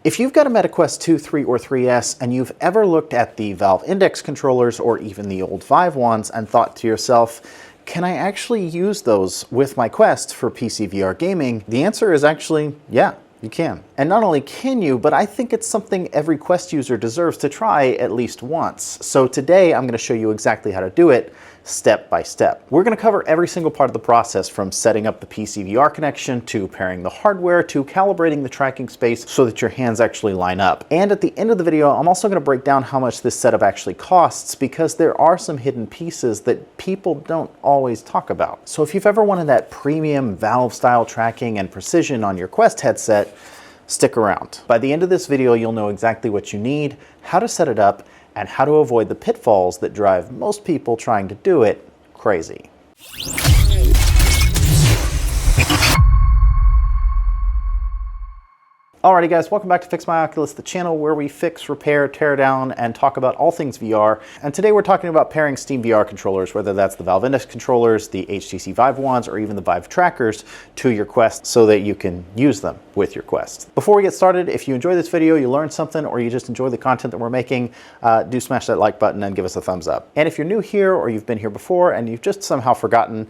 If you've got a Meta Quest 2, 3, or 3S and you've ever looked at the Valve Index controllers or even the old Vive ones and thought to yourself, can I actually use those with my Quest for PCVR gaming? The answer is actually, yeah, you can. And not only can you, but I think it's something every Quest user deserves to try at least once. So today I'm going to show you exactly how to do it step by step. We're going to cover every single part of the process, from setting up the PCVR connection to pairing the hardware to calibrating the tracking space so that your hands actually line up. And at the end of the video, I'm also going to break down how much this setup actually costs, because there are some hidden pieces that people don't always talk about. So if you've ever wanted that premium Valve style tracking and precision on your Quest headset, stick around. By the end of this video, you'll know exactly what you need, how to set it up, and how to avoid the pitfalls that drive most people trying to do it crazy. Alrighty guys, welcome back to Fix My Oculus, the channel where we fix, repair, tear down, and talk about all things VR. And today we're talking about pairing SteamVR controllers, whether that's the Valve Index controllers, the HTC Vive ones, or even the Vive trackers, to your Quest so that you can use them with your Quest. Before we get started, if you enjoy this video, you learned something, or you just enjoy the content that we're making, do smash that like button and give us a thumbs up. And if you're new here or you've been here before and you've just somehow forgotten,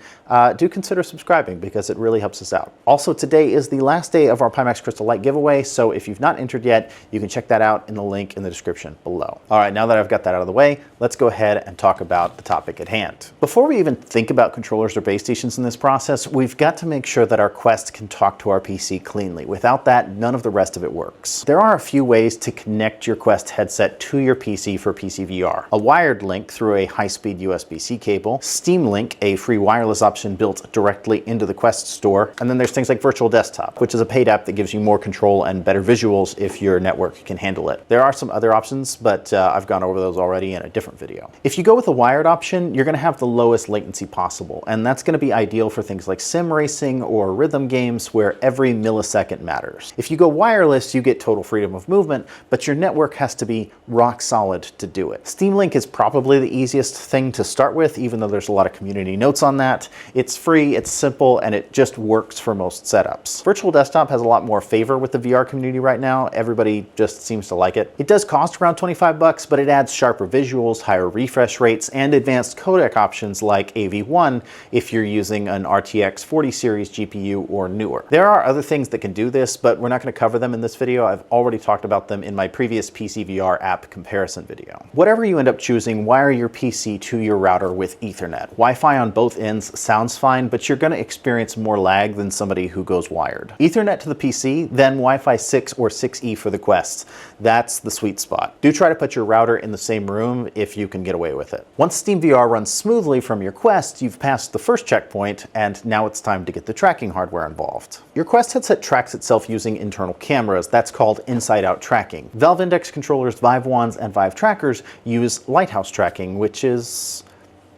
do consider subscribing, because it really helps us out. Also, today is the last day of our pimax Crystal Light giveaway, so if you've not entered yet, you can check that out in the link in the description below. All right, now that I've got that out of the way, let's go ahead and talk about the topic at hand. Before we even think about controllers or base stations in this process, we've got to make sure that our Quest can talk to our PC cleanly. Without that, none of the rest of it works. There are a few ways to connect your Quest headset to your PC for PCVR. A wired link through a high-speed USB-C cable, Steam Link, a free wireless option built directly into the Quest store, and then there's things like Virtual Desktop, which is a paid app that gives you more control and better visuals if your network can handle it. There are some other options, but I've gone over those already in a different video. If you go with a wired option, you're going to have the lowest latency possible, and that's going to be ideal for things like sim racing or rhythm games where every millisecond matters. If you go wireless, you get total freedom of movement, but your network has to be rock solid to do it. Steam Link is probably the easiest thing to start with, even though there's a lot of community notes on that. It's free, it's simple, and it just works for most setups. Virtual Desktop has a lot more favor with the VR community right now. Everybody just seems to like it. It does cost around 25 bucks, but it adds sharper visuals, higher refresh rates, and advanced codec options like AV1 if you're using an RTX 40 series GPU or newer. There are other things that can do this, but we're not going to cover them in this video. I've already talked about them in my previous PCVR app comparison video. Whatever you end up choosing, wire your PC to your router with Ethernet. Wi-Fi on both ends sounds fine, but you're going to experience more lag than somebody who goes wired. Ethernet to the PC, then Wi-Fi 6 or 6E for the Quest. That's the sweet spot. Do try to put your router in the same room if you can get away with it. Once SteamVR runs smoothly from your Quest, you've passed the first checkpoint, and now it's time to get the tracking hardware involved. Your Quest headset tracks itself using internal cameras. That's called inside-out tracking. Valve Index controllers, Vive ones, and Vive trackers use lighthouse tracking, which is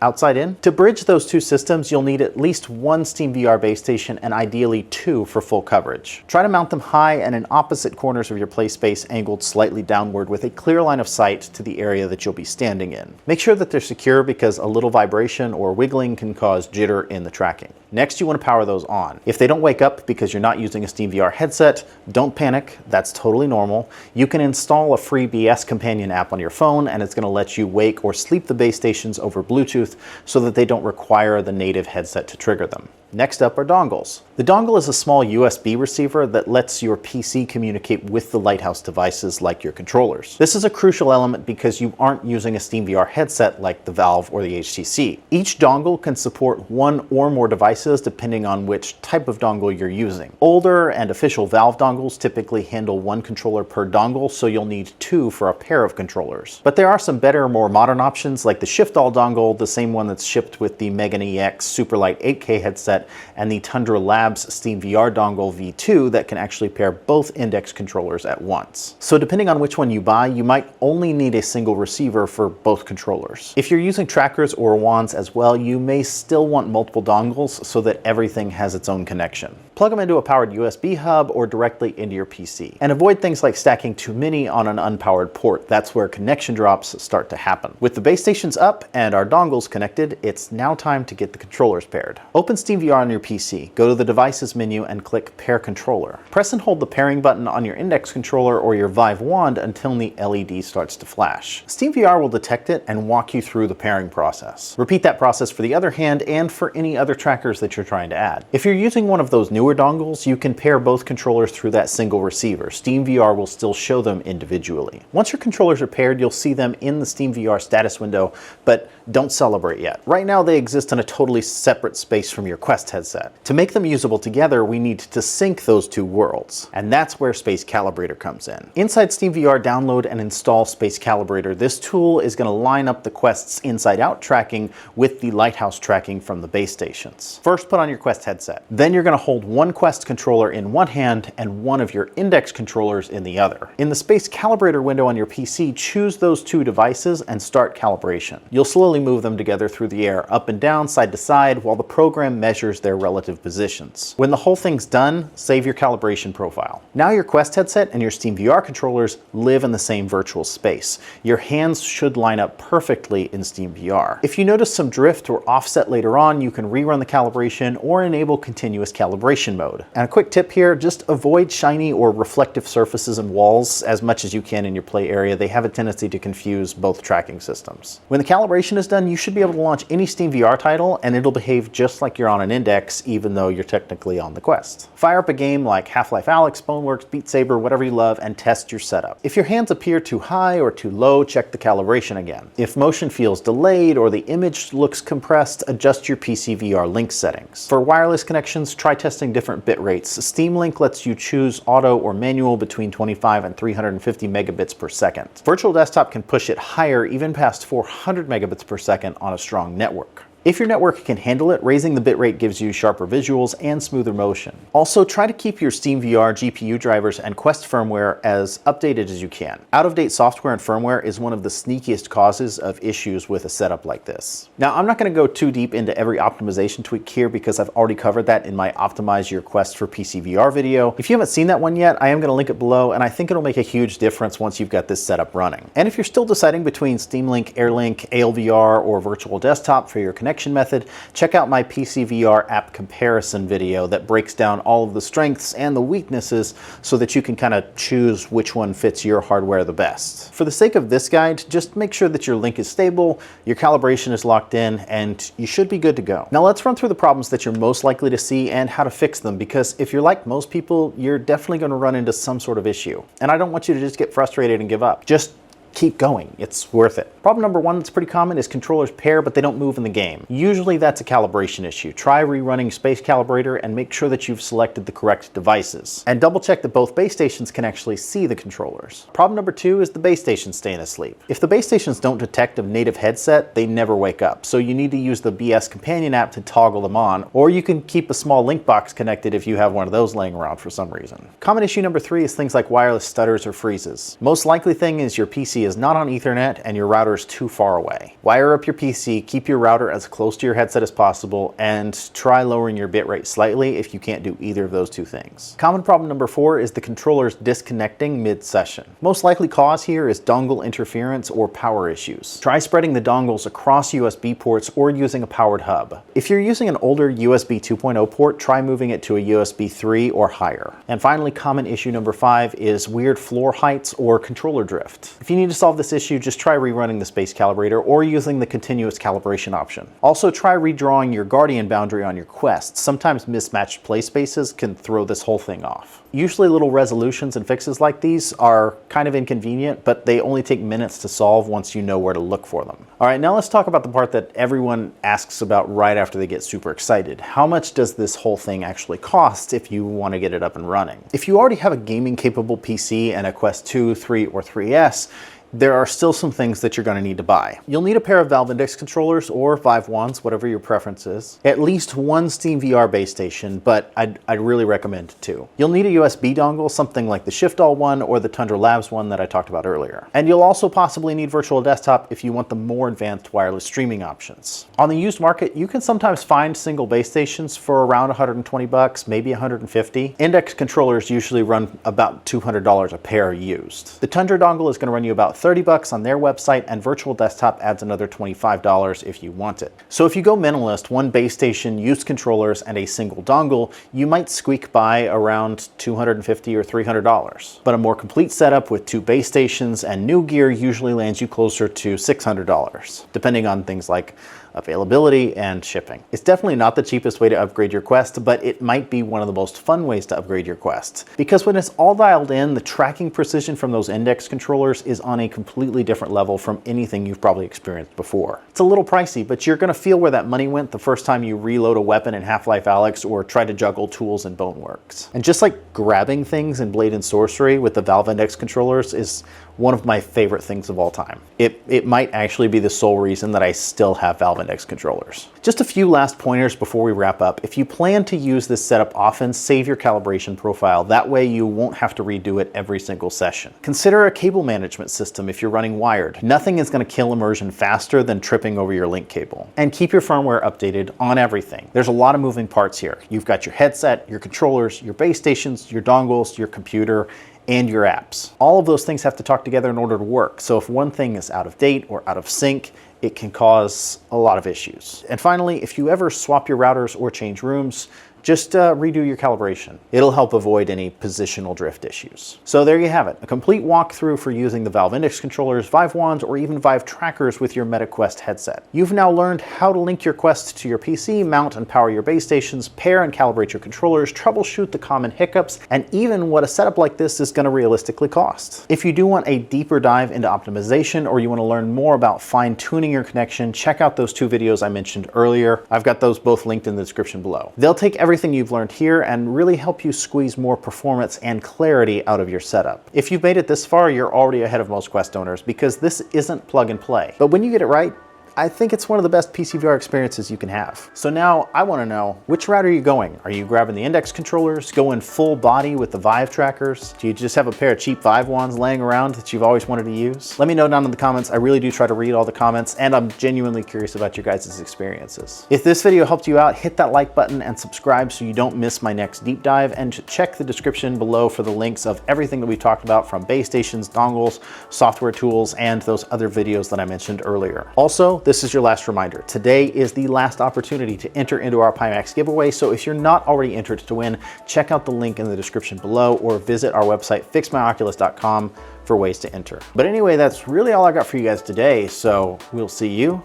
outside in. To bridge those two systems, you'll need at least one SteamVR base station and ideally two for full coverage. Try to mount them high and in opposite corners of your play space, angled slightly downward with a clear line of sight to the area that you'll be standing in. Make sure that they're secure, because a little vibration or wiggling can cause jitter in the tracking. Next, you want to power those on. If they don't wake up because you're not using a SteamVR headset, don't panic. That's totally normal. You can install a free BS companion app on your phone, and it's going to let you wake or sleep the base stations over Bluetooth so that they don't require the native headset to trigger them. Next up are dongles. The dongle is a small USB receiver that lets your PC communicate with the Lighthouse devices like your controllers. This is a crucial element because you aren't using a SteamVR headset like the Valve or the HTC. Each dongle can support one or more devices depending on which type of dongle you're using. Older and official Valve dongles typically handle one controller per dongle, so you'll need two for a pair of controllers. But there are some better, more modern options like the Shiftall dongle, the same one that's shipped with the Megan EX Superlight 8K headset, and the Tundra Labs SteamVR dongle V2 that can actually pair both Index controllers at once. So depending on which one you buy, you might only need a single receiver for both controllers. If you're using trackers or wands as well, you may still want multiple dongles so that everything has its own connection. Plug them into a powered USB hub or directly into your PC. And avoid things like stacking too many on an unpowered port. That's where connection drops start to happen. With the base stations up and our dongles connected, it's now time to get the controllers paired. Open SteamVR on your PC, go to the Devices menu and click Pair Controller. Press and hold the pairing button on your index controller or your Vive wand until the LED starts to flash. SteamVR will detect it and walk you through the pairing process. Repeat that process for the other hand and for any other trackers that you're trying to add. If you're using one of those newer dongles, you can pair both controllers through that single receiver. SteamVR will still show them individually. Once your controllers are paired, you'll see them in the SteamVR status window, but don't celebrate yet. Right now they exist in a totally separate space from your Quest headset. To make them usable together, we need to sync those two worlds, and that's where Space Calibrator comes in. Inside SteamVR, download and install Space Calibrator. This tool is going to line up the Quest's inside-out tracking with the Lighthouse tracking from the base stations. First, put on your Quest headset. Then you're going to hold one Quest controller in one hand and one of your index controllers in the other. In the Space Calibrator window on your PC, choose those two devices and start calibration. You'll slowly move them together through the air, up and down, side to side, while the program measures their relative positions. When the whole thing's done, save your calibration profile. Now your Quest headset and your SteamVR controllers live in the same virtual space. Your hands should line up perfectly in SteamVR. If you notice some drift or offset later on, you can rerun the calibration or enable continuous calibration mode. And a quick tip here, just avoid shiny or reflective surfaces and walls as much as you can in your play area. They have a tendency to confuse both tracking systems. When the calibration is done, you should be able to launch any SteamVR title and it'll behave just like you're on an index, even though you're technically on the Quest. Fire up a game like Half-Life Alyx, Boneworks, Beat Saber, whatever you love, and test your setup. If your hands appear too high or too low, check the calibration again. If motion feels delayed or the image looks compressed, adjust your PCVR link settings. For wireless connections, try testing different bit rates. Steam Link lets you choose auto or manual between 25 and 350 megabits per second. Virtual Desktop can push it higher, even past 400 megabits per second on a strong network. If your network can handle it, raising the bitrate gives you sharper visuals and smoother motion. Also, try to keep your SteamVR GPU drivers and Quest firmware as updated as you can. Out-of-date software and firmware is one of the sneakiest causes of issues with a setup like this. Now, I'm not going to go too deep into every optimization tweak here because I've already covered that in my Optimize Your Quest for PCVR video. If you haven't seen that one yet, I am going to link it below, and I think it'll make a huge difference once you've got this setup running. And if you're still deciding between Steam Link, AirLink, ALVR, or Virtual Desktop for your connection method, check out my PCVR app comparison video that breaks down all of the strengths and the weaknesses so that you can kind of choose which one fits your hardware the best. For the sake of this guide, just make sure that your link is stable, your calibration is locked in, and you should be good to go. Now let's run through the problems that you're most likely to see and how to fix them, because if you're like most people, you're definitely going to run into some sort of issue. And I don't want you to just get frustrated and give up. Just keep going. It's worth it. Problem number one that's pretty common is controllers pair, but they don't move in the game. Usually that's a calibration issue. Try rerunning Space Calibrator and make sure that you've selected the correct devices. And double check that both base stations can actually see the controllers. Problem number two is the base stations staying asleep. If the base stations don't detect a native headset, they never wake up. So you need to use the BS Companion app to toggle them on, or you can keep a small link box connected if you have one of those laying around for some reason. Common issue number three is things like wireless stutters or freezes. Most likely thing is your PC is not on Ethernet and your router is too far away. Wire up your PC, keep your router as close to your headset as possible, and try lowering your bitrate slightly if you can't do either of those two things. Common problem number four is the controllers disconnecting mid-session. Most likely cause here is dongle interference or power issues. Try spreading the dongles across USB ports or using a powered hub. If you're using an older USB 2.0 port, try moving it to a USB 3 or higher. And finally, common issue number five is weird floor heights or controller drift. If you need to solve this issue, just try rerunning the Space Calibrator or using the continuous calibration option. Also, try redrawing your Guardian boundary on your Quest. Sometimes mismatched play spaces can throw this whole thing off. Usually little resolutions and fixes like these are kind of inconvenient, but they only take minutes to solve once you know where to look for them. All right, now let's talk about the part that everyone asks about right after they get super excited. How much does this whole thing actually cost if you want to get it up and running? If you already have a gaming capable PC and a Quest 2, 3, or 3S, there are still some things that you're going to need to buy. You'll need a pair of Valve Index controllers or Vive wands, whatever your preference is. At least one SteamVR base station, but I'd really recommend two. You'll need a USB dongle, something like the Shiftall one or the Tundra Labs one that I talked about earlier. And you'll also possibly need Virtual Desktop if you want the more advanced wireless streaming options. On the used market, you can sometimes find single base stations for around 120 bucks, maybe 150. Index controllers usually run about $200 a pair used. The Tundra dongle is going to run you about $30 on their website, and Virtual Desktop adds another $25 if you want it. So if you go minimalist, one base station, used controllers, and a single dongle, you might squeak by around $250 or $300. But a more complete setup with 2 base stations and new gear usually lands you closer to $600, depending on things like availability and shipping. It's definitely not the cheapest way to upgrade your Quest, but it might be one of the most fun ways to upgrade your Quest. Because when it's all dialed in, the tracking precision from those index controllers is on a completely different level from anything you've probably experienced before. It's a little pricey, but you're gonna feel where that money went the first time you reload a weapon in Half-Life Alyx or try to juggle tools in Boneworks. And just like grabbing things in Blade and Sorcery with the Valve Index controllers is one of my favorite things of all time. It might actually be the sole reason that I still have Valve Index controllers. Just a few last pointers before we wrap up. If you plan to use this setup often, save your calibration profile. That way you won't have to redo it every single session. Consider a cable management system if you're running wired. Nothing is going to kill immersion faster than tripping over your link cable. And keep your firmware updated on everything. There's a lot of moving parts here. You've got your headset, your controllers, your base stations, your dongles, your computer, and your apps. All of those things have to talk together in order to work. So if one thing is out of date or out of sync, it can cause a lot of issues. And finally, if you ever swap your routers or change rooms, just redo your calibration. It'll help avoid any positional drift issues. So there you have it, a complete walkthrough for using the Valve Index controllers, Vive wands, or even Vive trackers with your MetaQuest headset. You've now learned how to link your Quest to your PC, mount and power your base stations, pair and calibrate your controllers, troubleshoot the common hiccups, and even what a setup like this is going to realistically cost. If you do want a deeper dive into optimization, or you want to learn more about fine-tuning your connection, check out those 2 videos I mentioned earlier. I've got those both linked in the description below. They'll take everything you've learned here and really help you squeeze more performance and clarity out of your setup. If you've made it this far, you're already ahead of most Quest owners because this isn't plug and play. But when you get it right, I think it's one of the best PCVR experiences you can have. So now I want to know, which route are you going? Are you grabbing the Index controllers, going full body with the Vive trackers? Do you just have a pair of cheap Vive wands laying around that you've always wanted to use? Let me know down in the comments. I really do try to read all the comments, and I'm genuinely curious about your guys' experiences. If this video helped you out, hit that like button and subscribe so you don't miss my next deep dive, and check the description below for the links of everything that we've talked about, from base stations, dongles, software tools, and those other videos that I mentioned earlier. Also, this is your last reminder. Today is the last opportunity to enter into our pimax giveaway, so if you're not already entered to win, check out the link in the description below or visit our website fixmyoculus.com for ways to enter. But anyway, that's really all I got for you guys today, so we'll see you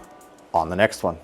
on the next one.